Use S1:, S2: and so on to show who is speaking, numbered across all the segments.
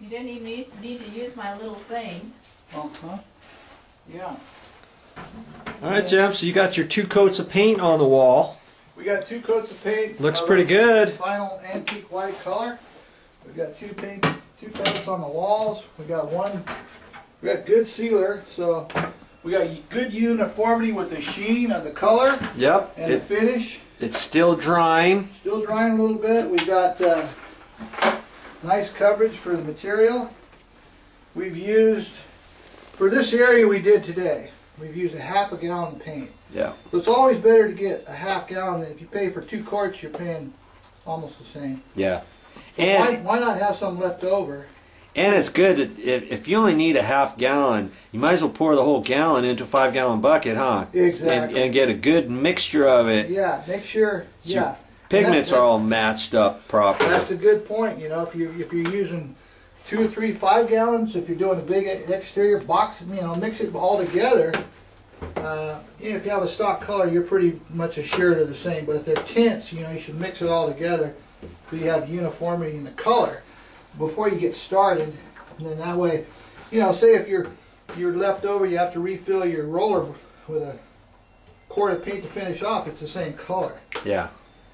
S1: You didn't even need to use my little thing.
S2: Yeah.
S3: All right, Jim, so you got your 2 coats of paint on the wall.
S2: We got 2 coats of paint.
S3: Looks pretty good.
S2: Final antique white color. We've got 2 coats on the walls. We got good sealer, so we got good uniformity with the sheen of the color.
S3: Yep.
S2: And the finish.
S3: It's still drying.
S2: Still drying a little bit. We got nice coverage for the material. We've used, for this area we did today, we've used a half a gallon of paint.
S3: Yeah.
S2: So it's always better to get a half gallon than if you pay for 2 quarts, you're paying almost the same.
S3: Yeah.
S2: So
S3: And
S2: why not have some left over?
S3: And it's good if you only need a half gallon, you might as well pour the whole gallon into a 5-gallon bucket, huh?
S2: Exactly.
S3: And get a good mixture of it.
S2: Yeah, make sure.
S3: So
S2: Yeah.
S3: Pigments are all matched up properly.
S2: That's a good point. You know, if you're using 2 or 3 5 gallons, if you're doing a big exterior box, you know, mix it all together. If you have a stock color, you're pretty much assured of the same. But if they're tints, you know, you should mix it all together so you have uniformity in the color before you get started. And then that way, you know, say if you're left over, you have to refill your roller with a quart of paint to finish off. It's the same color.
S3: Yeah.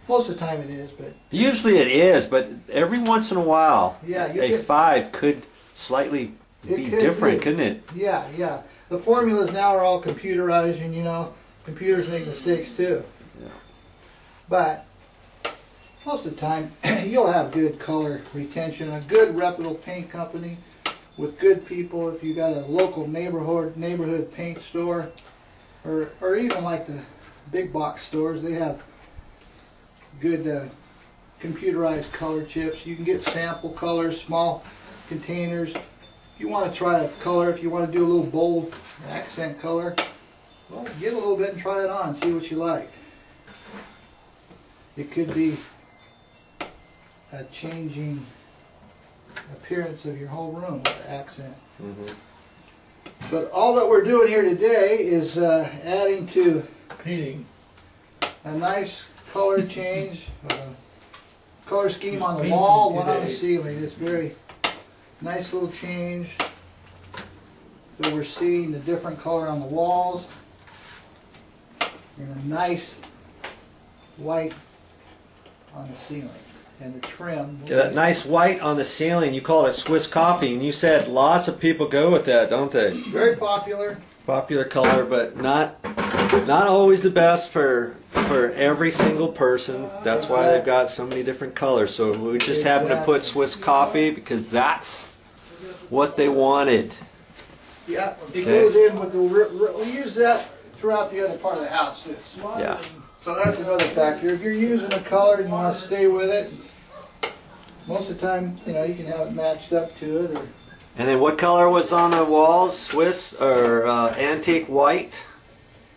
S2: Most of the time it is, but
S3: usually it is, but every once in a while,
S2: yeah,
S3: a 5 could slightly be different, couldn't it?
S2: Yeah, yeah. The formulas now are all computerized, and you know, computers make mistakes too.
S3: Yeah.
S2: But most of the time, you'll have good color retention. A good reputable paint company with good people. If you got a local neighborhood paint store, or even like the big box stores, they have good computerized color chips. You can get sample colors, small containers. If you want to try a color, if you want to do a little bold accent color, well, get a little bit and try it on, see what you like. It could be a changing appearance of your whole room with the accent. But all that we're doing here today is adding to painting a nice color change, color scheme on the wall, one on the ceiling. It's very nice little change. So we're seeing the different color on the walls and a nice white on the ceiling. And the trim.
S3: Yeah, that nice white on the ceiling, you called it Swiss coffee, and you said lots of people go with that, don't they?
S2: Very popular.
S3: Popular color, but not always the best for every single person. That's why they've got so many different colors. So we just happen to put Swiss coffee because that's what they wanted.
S2: Yeah, it goes in with the. We use that throughout the other part of the house too.
S3: Yeah.
S2: So that's another factor. If you're using a color and you want to stay with it, most of the time, you know, you can have it matched up to it. Or
S3: And then what color was on the walls? Swiss or antique white?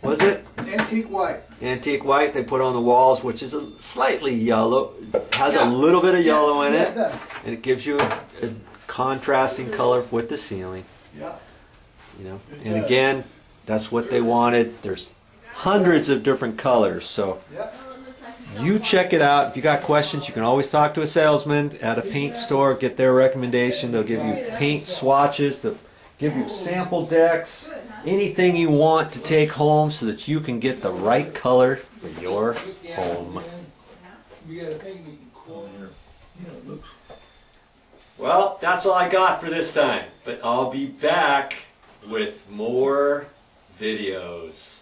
S3: Was it?
S2: Antique white.
S3: Antique white they put on the walls, which is a slightly yellow. Has a little bit of yellow in it.
S2: It does.
S3: And it gives you a contrasting color with the ceiling.
S2: Yeah.
S3: You know. And again, that's what they wanted. There's hundreds of different colors, so you check it out. If you got questions, you can always talk to a salesman at a paint store, get their recommendation. They'll give you paint swatches, they'll give you sample decks, anything you want to take home so that you can get the right color for your home. Well, that's all I got for this time, but I'll be back with more videos.